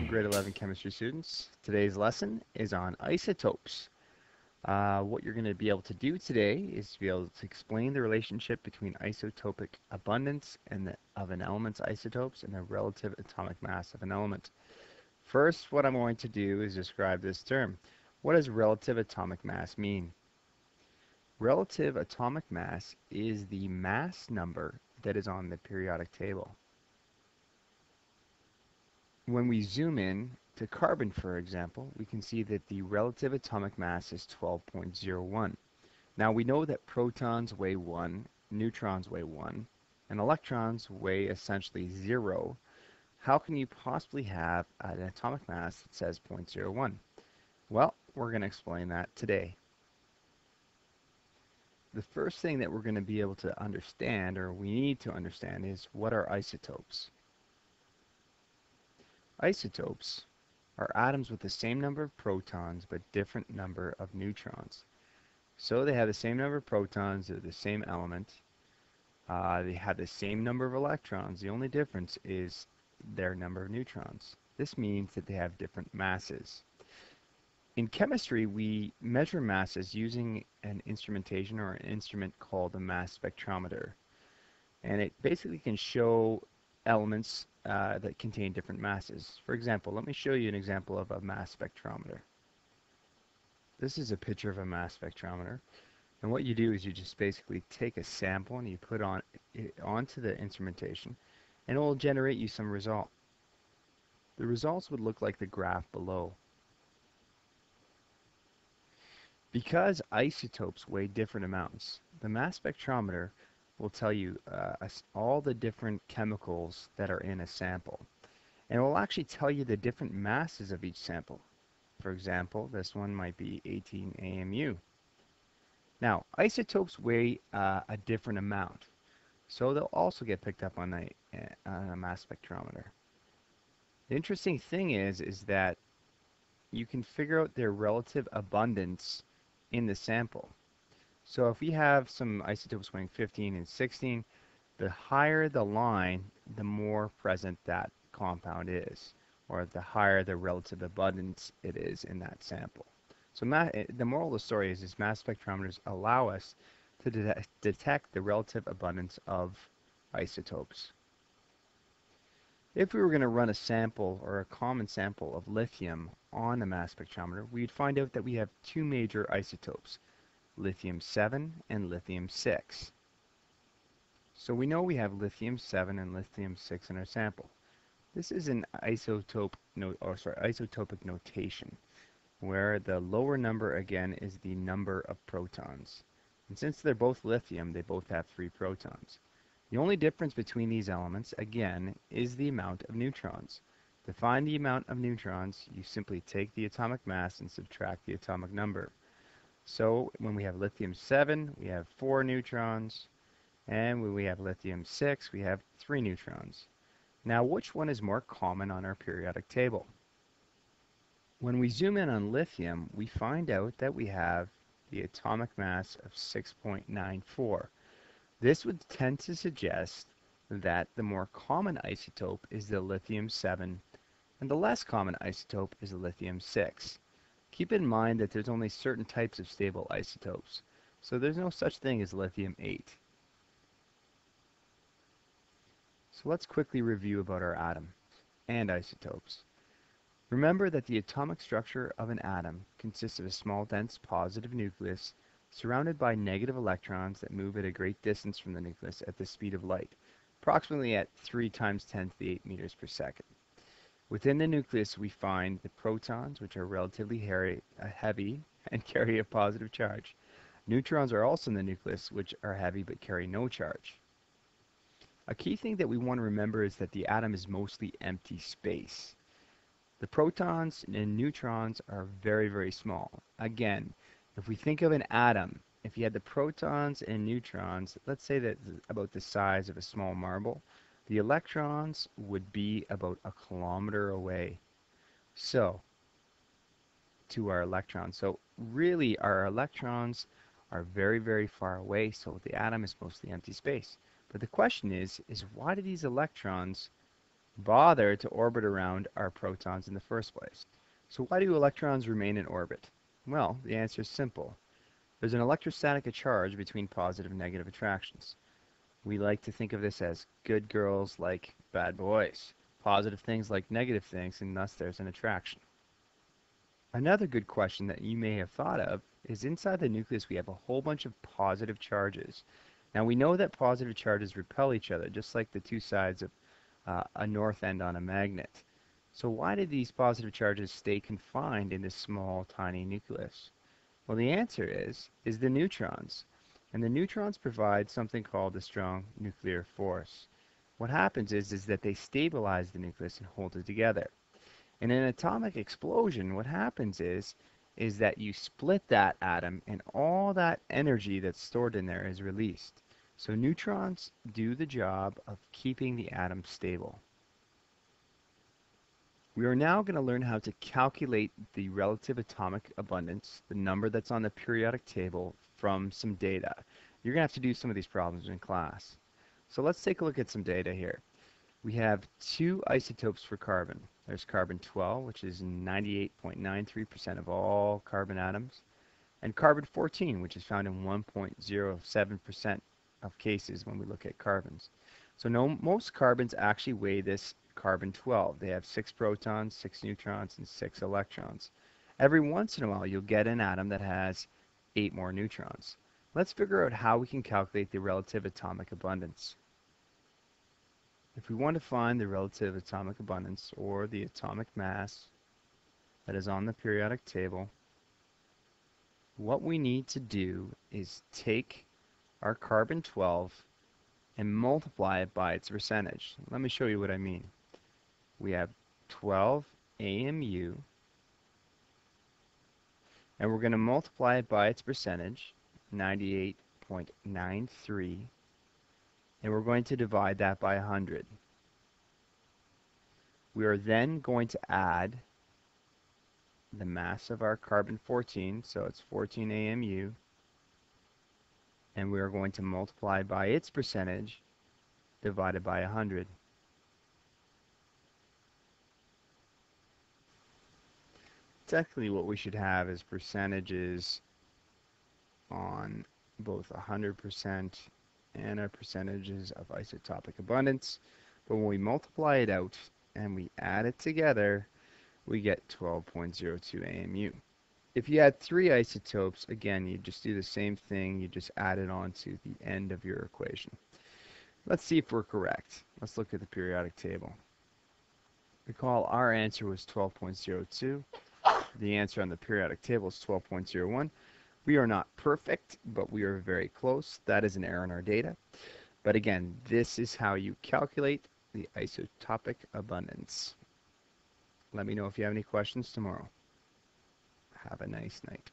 grade 11 chemistry students. Today's lesson is on isotopes. What you're going to be able to do today is to be able to explain the relationship between isotopic abundance of an element's isotopes and the relative atomic mass of an element. First, what I'm going to do is describe this term. What does relative atomic mass mean? Relative atomic mass is the mass number that is on the periodic table. When we zoom in to carbon, for example, we can see that the relative atomic mass is 12.01. Now we know that protons weigh 1, neutrons weigh 1, and electrons weigh essentially 0. How can you possibly have an atomic mass that says 0.01? Well, we're going to explain that today. The first thing that we're going to be able to understand, or we need to understand, is what are isotopes? Isotopes are atoms with the same number of protons but different number of neutrons. So they have the same number of protons, they're the same element, they have the same number of electrons. The only difference is their number of neutrons. This means that they have different masses. In chemistry, we measure masses using an instrumentation or an instrument called a mass spectrometer. And it basically can show elements that contain different masses. For example, let me show you an example of a mass spectrometer. This is a picture of a mass spectrometer. And what you do is you just basically take a sample and you put it onto the instrumentation, and it will generate you some result. The results would look like the graph below. Because isotopes weigh different amounts, the mass spectrometer will tell you all the different chemicals that are in a sample. And it will actually tell you the different masses of each sample. For example, this one might be 18 AMU. Now, isotopes weigh a different amount, so they'll also get picked up on a mass spectrometer. The interesting thing is that you can figure out their relative abundance in the sample. So if we have some isotopes weighing 15 and 16, the higher the line, the more present that compound is, or the higher the relative abundance it is in that sample. So the moral of the story is mass spectrometers allow us to detect the relative abundance of isotopes. If we were going to run a sample or a common sample of lithium on a mass spectrometer, we'd find out that we have two major isotopes, lithium-7 and lithium-6. So we know we have lithium-7 and lithium-6 in our sample. This is an isotopic notation, where the lower number again is the number of protons. And since they're both lithium, they both have 3 protons. The only difference between these elements, again, is the amount of neutrons. To find the amount of neutrons, you simply take the atomic mass and subtract the atomic number. So when we have lithium-7, we have 4 neutrons, and when we have lithium-6, we have 3 neutrons. Now, which one is more common on our periodic table? When we zoom in on lithium, we find out that we have the atomic mass of 6.94. This would tend to suggest that the more common isotope is the lithium-7, and the less common isotope is the lithium-6. Keep in mind that there's only certain types of stable isotopes, so there's no such thing as lithium-8. So let's quickly review about our atom and isotopes. Remember that the atomic structure of an atom consists of a small dense positive nucleus surrounded by negative electrons that move at a great distance from the nucleus at the speed of light, approximately at 3 × 10⁸ meters per second. Within the nucleus, we find the protons, which are relatively heavy and carry a positive charge. Neutrons are also in the nucleus, which are heavy but carry no charge. A key thing that we want to remember is that the atom is mostly empty space. The protons and neutrons are very, very small. Again, if we think of an atom, if you had the protons and neutrons, let's say that about the size of a small marble, the electrons would be about a kilometer away. So, to our electrons. So really our electrons are very, very far away, so the atom is mostly empty space. But the question is why do these electrons bother to orbit around our protons in the first place. So why do electrons remain in orbit? Well, the answer is simple. There's an electrostatic charge between positive and negative attractions. We like to think of this as good girls like bad boys, positive things like negative things, and thus there's an attraction. Another good question that you may have thought of is inside the nucleus we have a whole bunch of positive charges. Now we know that positive charges repel each other, just like the two sides of a north end on a magnet. So why do these positive charges stay confined in this small, tiny nucleus? Well, the answer is the neutrons. And the neutrons provide something called a strong nuclear force. What happens is that they stabilize the nucleus and hold it together. In an atomic explosion, what happens is that you split that atom and all that energy that's stored in there is released. So neutrons do the job of keeping the atom stable. We are now going to learn how to calculate the relative atomic abundance, the number that's on the periodic table, from some data. You're going to have to do some of these problems in class. So let's take a look at some data here. We have two isotopes for carbon. There's carbon-12, which is 98.93% of all carbon atoms, and carbon-14, which is found in 1.07% of cases when we look at carbons. So most carbons actually weigh this carbon-12. They have 6 protons, 6 neutrons, and 6 electrons. Every once in a while, you'll get an atom that has 8 more neutrons. Let's figure out how we can calculate the relative atomic abundance. If we want to find the relative atomic abundance, or the atomic mass that is on the periodic table, what we need to do is take our carbon-12 and multiply it by its percentage. Let me show you what I mean. We have 12 AMU, and we're going to multiply it by its percentage, 98.93, and we're going to divide that by 100. We are then going to add the mass of our carbon-14, so it's 14 AMU, and we are going to multiply by its percentage divided by 100. Technically, what we should have is percentages on both 100% and our percentages of isotopic abundance. But when we multiply it out and we add it together, we get 12.02 AMU. If you had 3 isotopes, again, you just do the same thing. You just add it on to the end of your equation. Let's see if we're correct. Let's look at the periodic table. Recall our answer was 12.02. The answer on the periodic table is 12.01. We are not perfect, but we are very close. That is an error in our data. But again, this is how you calculate the isotopic abundance. Let me know if you have any questions tomorrow. Have a nice night.